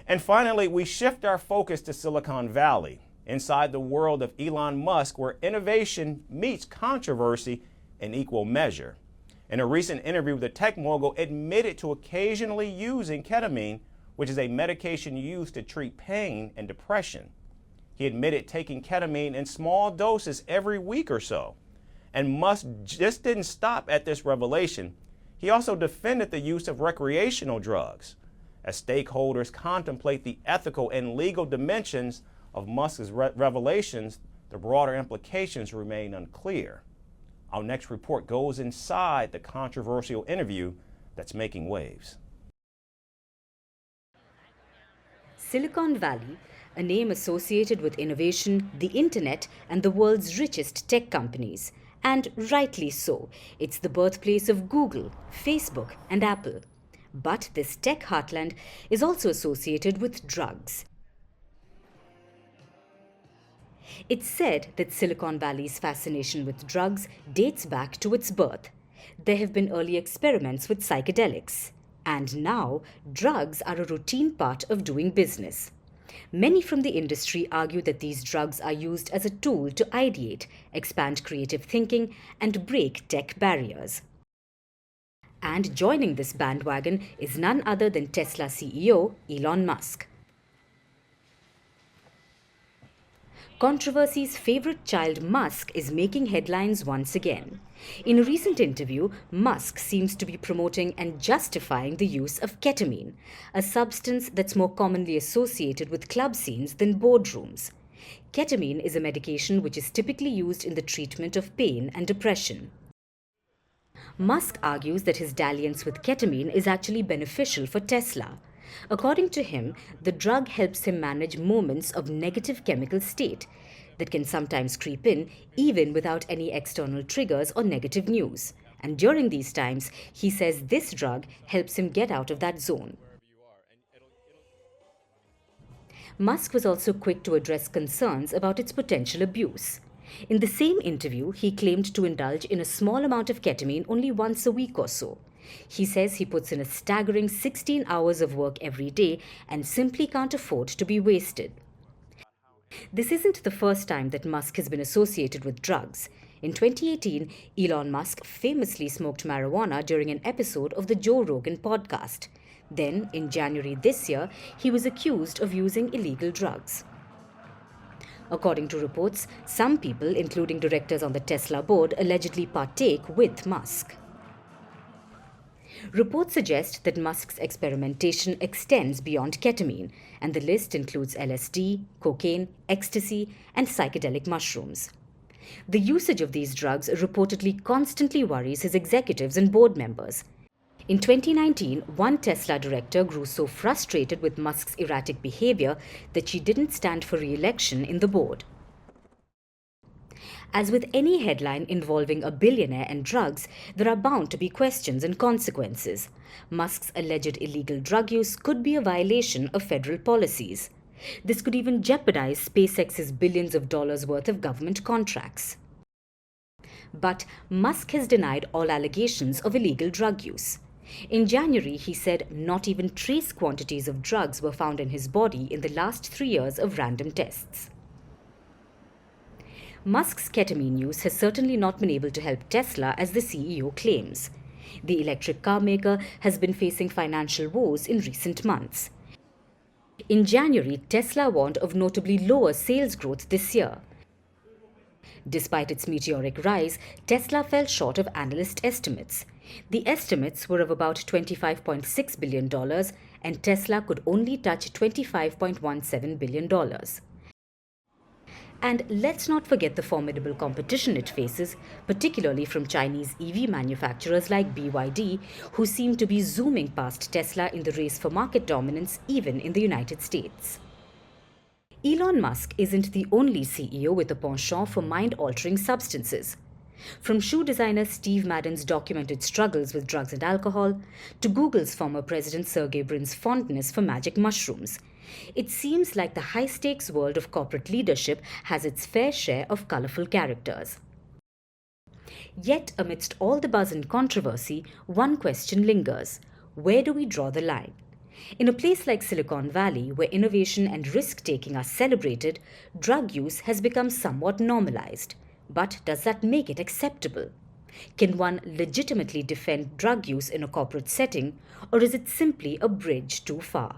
And finally, we shift our focus to Silicon Valley, inside the world of Elon Musk, where innovation meets controversy in equal measure. In a recent interview, the tech mogul admitted to occasionally using ketamine, which is a medication used to treat pain and depression. He admitted taking ketamine in small doses every week or so. And Musk just didn't stop at this revelation. He also defended the use of recreational drugs. As stakeholders contemplate the ethical and legal dimensions of Musk's revelations, the broader implications remain unclear. Our next report goes inside the controversial interview that's making waves. Silicon Valley, a name associated with innovation, the internet, and the world's richest tech companies. And rightly so. It's the birthplace of Google, Facebook, and Apple. But this tech heartland is also associated with drugs. It's said that Silicon Valley's fascination with drugs dates back to its birth. There have been early experiments with psychedelics. And now, drugs are a routine part of doing business. Many from the industry argue that these drugs are used as a tool to ideate, expand creative thinking, and break tech barriers. And joining this bandwagon is none other than Tesla CEO Elon Musk. Controversy's favorite child, Musk, is making headlines once again. In a recent interview, Musk seems to be promoting and justifying the use of ketamine, a substance that's more commonly associated with club scenes than boardrooms. Ketamine is a medication which is typically used in the treatment of pain and depression. Musk argues that his dalliance with ketamine is actually beneficial for Tesla. According to him, the drug helps him manage moments of negative chemical state that can sometimes creep in even without any external triggers or negative news. And during these times, he says this drug helps him get out of that zone. Musk was also quick to address concerns about its potential abuse. In the same interview, he claimed to indulge in a small amount of ketamine only once a week or so. He says he puts in a staggering 16 hours of work every day and simply can't afford to be wasted. This isn't the first time that Musk has been associated with drugs. In 2018, Elon Musk famously smoked marijuana during an episode of the Joe Rogan podcast. Then, in January this year, he was accused of using illegal drugs. According to reports, some people, including directors on the Tesla board, allegedly partake with Musk. Reports suggest that Musk's experimentation extends beyond ketamine, and the list includes LSD, cocaine, ecstasy, and psychedelic mushrooms. The usage of these drugs reportedly constantly worries his executives and board members. In 2019, one Tesla director grew so frustrated with Musk's erratic behavior that she didn't stand for re-election in the board. As with any headline involving a billionaire and drugs, there are bound to be questions and consequences. Musk's alleged illegal drug use could be a violation of federal policies. This could even jeopardize SpaceX's billions of dollars worth of government contracts. But Musk has denied all allegations of illegal drug use. In January, he said not even trace quantities of drugs were found in his body in the last 3 years of random tests. Musk's ketamine use has certainly not been able to help Tesla, as the CEO claims. The electric car maker has been facing financial woes in recent months. In January, Tesla warned of notably lower sales growth this year. Despite its meteoric rise, Tesla fell short of analyst estimates. The estimates were of about $25.6 billion, and Tesla could only touch $25.17 billion. And let's not forget the formidable competition it faces, particularly from Chinese EV manufacturers like BYD, who seem to be zooming past Tesla in the race for market dominance even in the United States. Elon Musk isn't the only CEO with a penchant for mind-altering substances. From shoe designer Steve Madden's documented struggles with drugs and alcohol, to Google's former president Sergey Brin's fondness for magic mushrooms, it seems like the high-stakes world of corporate leadership has its fair share of colorful characters. Yet, amidst all the buzz and controversy, one question lingers. Where do we draw the line? In a place like Silicon Valley, where innovation and risk-taking are celebrated, drug use has become somewhat normalized. But does that make it acceptable? Can one legitimately defend drug use in a corporate setting, or is it simply a bridge too far?